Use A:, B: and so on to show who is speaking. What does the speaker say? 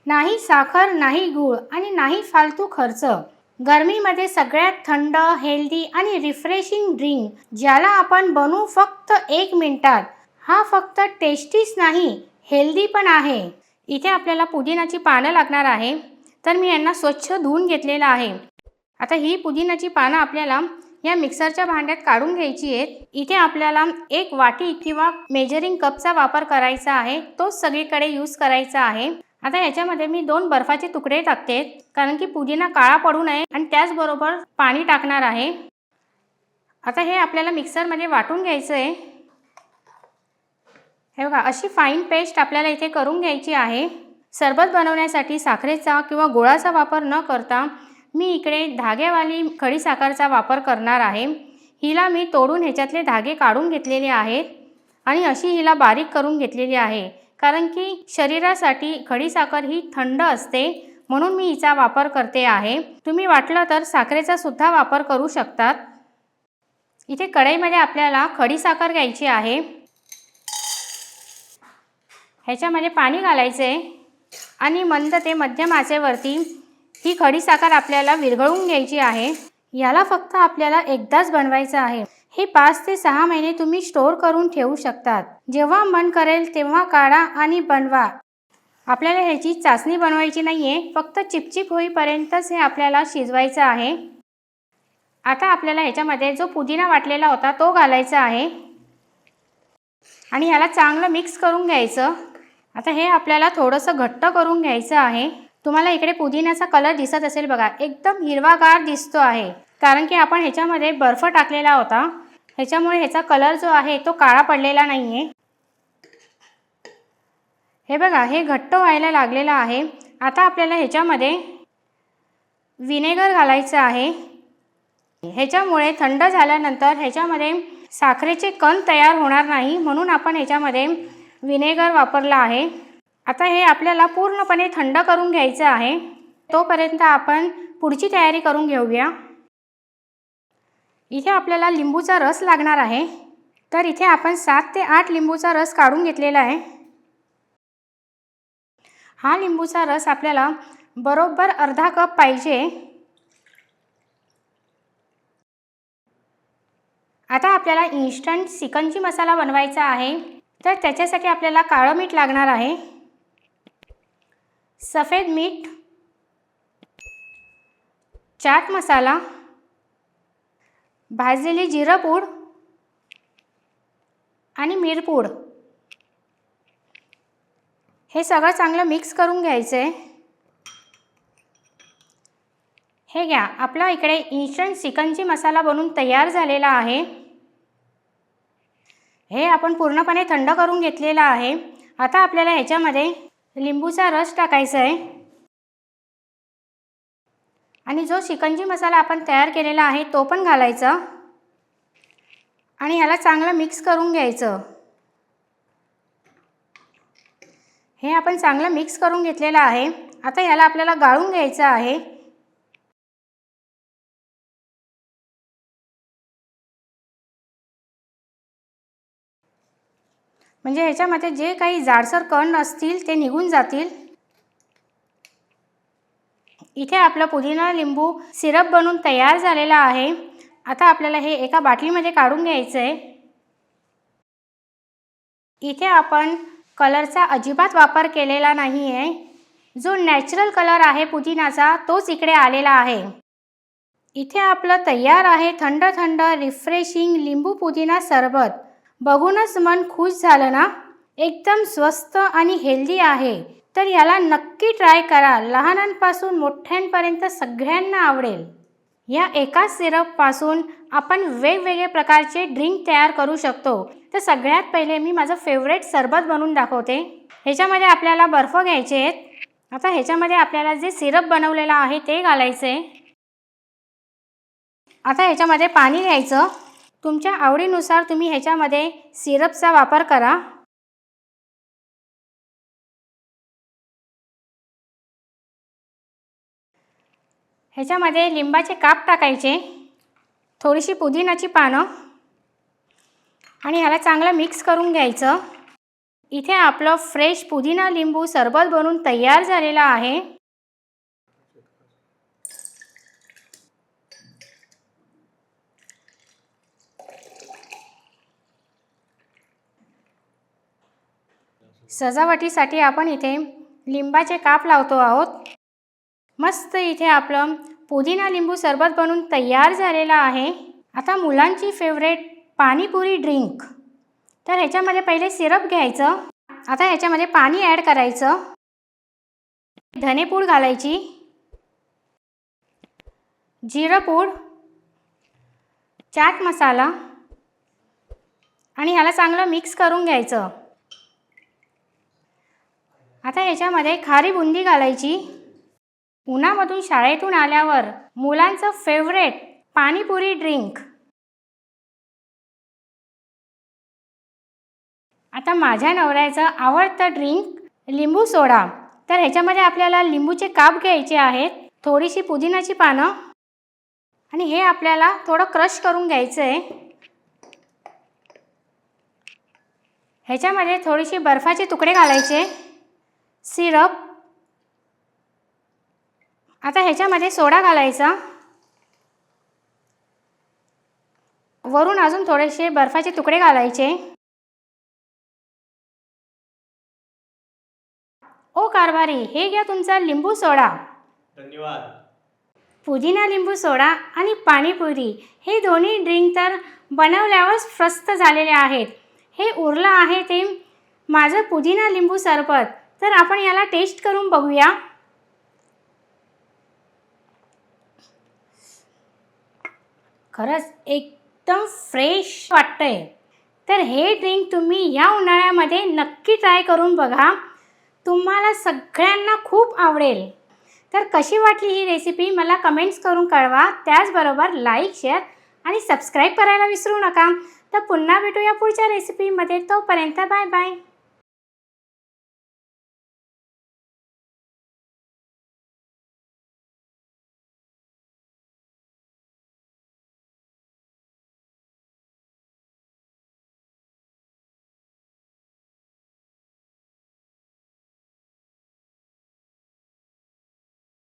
A: नाही साखर, नाही गूळ आणि नाही फालतू खर्च. गरमीमध्ये सगळ्यात थंड, हेल्दी आणि रिफ्रेशिंग ड्रिंक ज्याला आपण बनवू फक्त 1 मिनिटात. हा फक्त टेस्टीच नाही, हेल्दी पण आहे. इथे आपल्याला पुदिनाची पानं लागणार आहे, तर मी यांना स्वच्छ धुवून घेतलेलं आहे. आता ही पुदिनाची पानं आपल्याला या मिक्सरच्या भांड्यात काढून घ्यायची आहेत. इथे आपल्याला 1 वाटी किंवा मेजरिंग कपचा वापर करायचा आहे, तोच सगळीकडे यूज करायचा आहे. आता याच्यामध्ये मी 2 बर्फाचे तुकडे टाकते, कारण की पुदिना काळा पडू नये, आणि त्याचबरोबर पाणी टाकणार आहे. आता हे आपल्याला मिक्सरमध्ये वाटून घ्यायचं आहे. हे बघा, अशी फाईन पेस्ट आपल्याला इथे करून घ्यायची आहे. सरबत बनवण्यासाठी साखरेचा किंवा गुळाचा वापर न करता मी इकडे धागेवाली खडीसाखरचा वापर करणार आहे. हिला मी तोडून ह्याच्यातले धागे काढून घेतलेले आहेत आणि अशी हिला बारीक करून घेतलेली आहे, कारण की शरीरासाठी खडीसाखर ही थंड असते, म्हणून मी हिचा वापर करते आहे. तुम्ही वाटलं तर साखरेचा सुद्धा वापर करू शकतात. इथे कढईमध्ये आपल्याला खडीसाखर घ्यायची आहे. ह्याच्यामध्ये पाणी घालायचे आणि मंद ते मध्यम आचेवरती ही खडीसाखर आपल्याला विरघळवून घ्यायची आहे. याला फक्त आपल्याला एकदाच बनवायचं आहे. हे 5 ते 6 महिने तुम्ही स्टोअर करून ठेवू शकतात. जेव्हा मन करेल तेव्हा काढा आणि बनवा. आपल्याला ह्याची चासणी बनवायची नाही आहे, फक्त चिपचिप होईपर्यंतच हे आपल्याला शिजवायचं आहे. आता आपल्याला ह्याच्यामध्ये जो पुदिना वाटलेला होता तो घालायचा आहे आणि ह्याला चांगलं मिक्स करून घ्यायचं. आता हे आपल्याला थोडंसं घट्ट करून घ्यायचं आहे. तुम्हाला इकडे पुदिन्याचा कलर दिसत असेल बघा, एकदम हिरवागार दिसतो आहे, कारण की आपण ह्याच्यामध्ये बर्फ टाकलेला होता. ह्याच्यामुळे ह्याचा कलर जो आहे तो काळा पडलेला नाही आहे. हे बघा, हे घट्ट व्हायला लागलेलं आहे. आता आपल्याला ह्याच्यामध्ये विनेगर घालायचं आहे. ह्याच्यामुळे थंड झाल्यानंतर ह्याच्यामध्ये साखरेचे कण तयार होणार नाही, म्हणून आपण ह्याच्यामध्ये विनेगर वापरला आहे. आता हे आपल्याला पूर्णपणे थंड करून घ्यायचं आहे. तोपर्यंत आपण पुढची तयारी करून घेऊया. इथे आपल्याला लिंबूचा रस लागणार आहे, तर इथे आपण 7 ते 8 लिंबूचा रस काढून घेतलेला आहे. हा लिंबूचा रस आपल्याला बरोबर अर्धा कप पाहिजे. आता आपल्याला इन्स्टंट चिकनची मसाला बनवायचा आहे, तर त्याच्यासाठी आपल्याला काळं मीठ लागणार आहे, सफेद मीठ, चाट मसाला, भाजलेली जिरं पूड आणि मिरपूड. हे सगळं चांगलं मिक्स करून घ्यायचं आहे. हे घ्या, आपला इकडे इन्स्टंट चिकनची मसाला बनवून तयार झालेला आहे. हे आपण पूर्णपणे थंड करून घेतलेला आहे. आता आपल्याला ह्याच्यामध्ये लिंबूचा रस टाकायचा आहे आणि जो चिकनची मसाला आपण तयार केलेला आहे तो पण घालायचा आणि ह्याला चांगलं मिक्स करून घ्यायचं. हे आपण चांगलं मिक्स करून घेतलेलं आहे. आता ह्याला आपल्याला गाळून घ्यायचं आहे. म्हणजे ह्याच्यामध्ये जे काही जाडसर कण असतील ते निघून जातील. इथे आपलं पुदिना लिंबू सिरप बनवून तयार झालेला आहे. आता आपल्याला हे एका बाटलीमध्ये काढून घ्यायचं आहे. इथे आपण कलरचा अजिबात वापर केलेला नाही आहे. जो नॅचरल कलर आहे पुदिनाचा तोच इकडे आलेला आहे. इथे आपलं तयार आहे थंड थंड रिफ्रेशिंग लिंबू पुदिना सरबत. बघूनच मन खुश झालं ना? एकदम स्वस्त आणि हेल्दी आहे. तर याला नक्की ट्राय करा. लहानांपासून मोठ्यांपर्यंत सगळ्यांना आवडेल. या एका सिरपपासून आपण वेगवेगळे प्रकारचे ड्रिंक तयार करू शकतो. तर सगळ्यात पहिले मी माझं फेवरेट सरबत बनवून दाखवते. ह्याच्यामध्ये आपल्याला बर्फ घ्यायचे आहेत. आता ह्याच्यामध्ये आपल्याला जे सिरप बनवलेलं आहे ते घालायचे. आता ह्याच्यामध्ये पाणी घ्यायचं. तुमच्या आवडीनुसार तुम्ही ह्याच्यामध्ये सिरपचा वापर करा. ह्याच्यामध्ये लिंबाचे काप टाकायचे, थोडीशी पुदिनाची पानं आणि ह्याला चांगलं मिक्स करून घ्यायचं. इथे आपलं फ्रेश पुदिना लिंबू सरबत बनून तयार झालेलं आहे। सजावटीसाठी आपण इथे लिंबाचे काप लावतो आहोत। मस्त इथे आपलं पुदिना लिंबू सरबत बनून तयार झालेलं आहे। आता मुलांची फेवरेट पाणीपुरी ड्रिंक। तर ह्याच्यामध्ये पहिले सिरप घ्यायचं। आता ह्याच्यामध्ये पाणी ॲड करायचं, धनेपूड घालायची, जिरपूड, चाट मसाला आणि ह्याला चांगलं मिक्स करून घ्यायचं। आता ह्याच्यामध्ये खारी बुंदी घालायची। उन्हामधून शाळेतून आल्यावर मुलांचं फेवरेट पाणीपुरी ड्रिंक। आता माझ्या नवऱ्याचं आवडतं ड्रिंक लिंबू सोडा। तर ह्याच्यामध्ये आपल्याला लिंबूचे काप घ्यायचे आहेत, थोडीशी पुदिनाची पानं आणि हे आपल्याला थोडं क्रश करून घ्यायचं आहे। ह्याच्यामध्ये थोडीशी बर्फाचे तुकडे घालायचे, सिरप, आता ह्याच्यामध्ये सोडा घालायचा, वरून अजून थोडेसे बर्फाचे तुकडे घालायचे। ओ कारभारी, हे घ्या तुमचा लिंबू सोडा।
B: धन्यवाद।
A: पुदिना लिंबू सोडा आणि पाणीपुरी हे दोन्ही ड्रिंक तर बनवल्यावर स्वस्त झालेले आहेत। हे उरलं आहे ते माझं पुदिना लिंबू सरबत। तर आपण याला टेस्ट करून बघूया। खरंच एकदम फ्रेश वाटतंय। तर हे ड्रिंक तुम्ही या उन्हाळ्यामध्ये नक्की ट्राय करून बघा, तुम्हाला सगळ्यांना खूप आवडेल। तर कशी वाटली ही रेसिपी मला कमेंट्स करून कळवा। त्याचबरोबर लाईक, शेअर आणि सबस्क्राईब करायला विसरू नका। तर पुन्हा भेटूया पुढच्या रेसिपीमध्ये। तोपर्यंत बाय बाय।